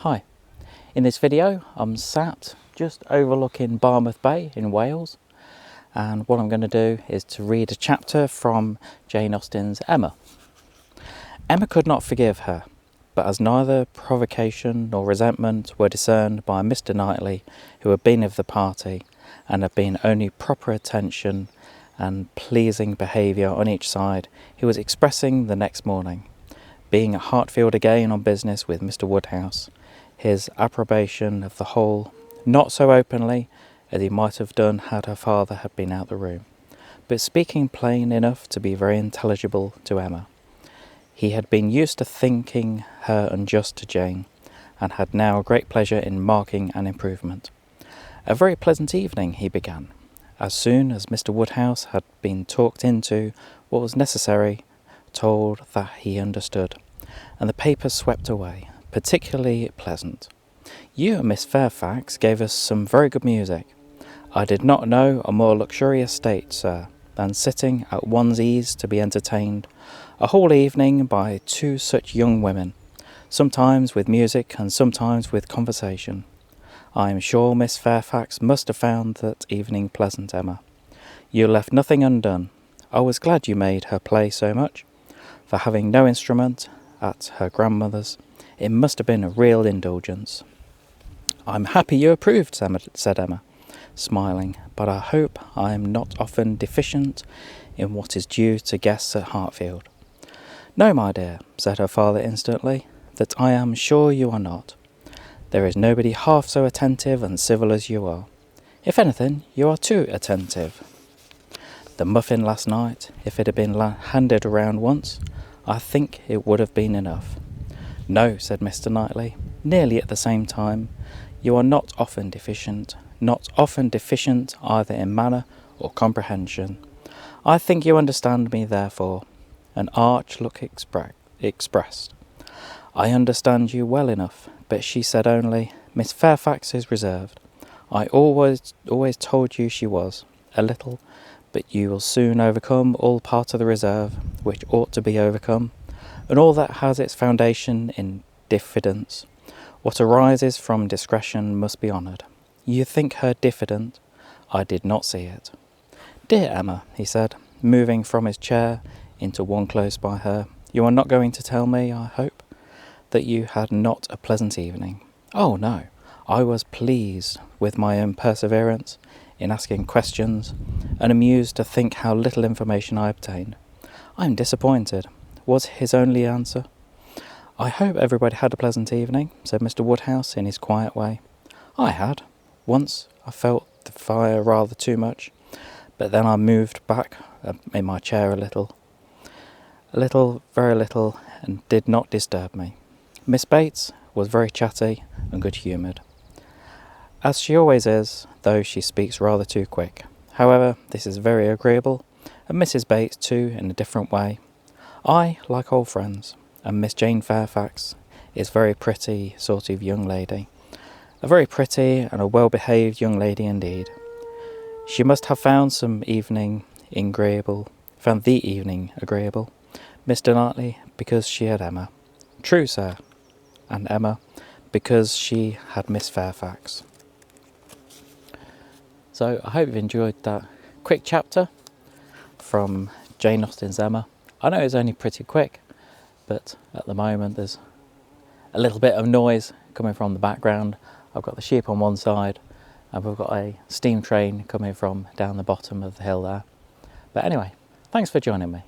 Hi, in this video I'm sat just overlooking Barmouth Bay in Wales, and what I'm going to do is to read a chapter from Jane Austen's Emma. Emma could not forgive her, but as neither provocation nor resentment were discerned by Mr. Knightley, who had been of the party, and had been only proper attention and pleasing behaviour on each side, he was expressing the next morning, being at Hartfield again on business with Mr. Woodhouse, his approbation of the whole, not so openly as he might have done had her father had been out the room, but speaking plain enough to be very intelligible to Emma. He had been used to thinking her unjust to Jane, and had now a great pleasure in marking an improvement. A very pleasant evening, he began, as soon as Mr. Woodhouse had been talked into what was necessary, told that he understood, and the papers swept away. Particularly pleasant. You and Miss Fairfax gave us some very good music. I did not know a more luxurious state, sir, than sitting at one's ease to be entertained a whole evening by two such young women, sometimes with music and sometimes with conversation. I am sure Miss Fairfax must have found that evening pleasant, Emma. You left nothing undone. I was glad you made her play so much, for having no instrument at her grandmother's, it must have been a real indulgence. I'm happy you approved, said Emma, smiling, but I hope I am not often deficient in what is due to guests at Hartfield. No, my dear, said her father instantly, that I am sure you are not. There is nobody half so attentive and civil as you are. If anything, you are too attentive. The muffin last night, if it had been handed around once, I think it would have been enough. No, said Mr. Knightley, nearly at the same time. You are not often deficient either in manner or comprehension. I think you understand me, therefore. An arch look expressed. I understand you well enough, but she said only, Miss Fairfax is reserved. I always told you she was, a little, but you will soon overcome all part of the reserve, which ought to be overcome, and all that has its foundation in diffidence. What arises from discretion must be honoured. You think her diffident? I did not see it. Dear Emma, he said, moving from his chair into one close by her, you are not going to tell me, I hope, that you had not a pleasant evening. Oh, no, I was pleased with my own perseverance in asking questions, and amused to think how little information I obtained. I am disappointed, was his only answer. I hope everybody had a pleasant evening, said Mr. Woodhouse in his quiet way. I had. Once I felt the fire rather too much, but then I moved back in my chair a little, very little, and did not disturb me. Miss Bates was very chatty and good-humoured, as she always is, though she speaks rather too quick. However, this is very agreeable, and Mrs. Bates too, in a different way. I like old friends, and Miss Jane Fairfax is a very pretty sort of young lady. A very pretty and a well-behaved young lady indeed. She must have found the evening agreeable, Mr. Knightley, because she had Emma. True, sir, and Emma, because she had Miss Fairfax. So I hope you've enjoyed that quick chapter from Jane Austen's Emma. I know it's only pretty quick, but at the moment there's a little bit of noise coming from the background. I've got the sheep on one side, and we've got a steam train coming from down the bottom of the hill there. But anyway, thanks for joining me.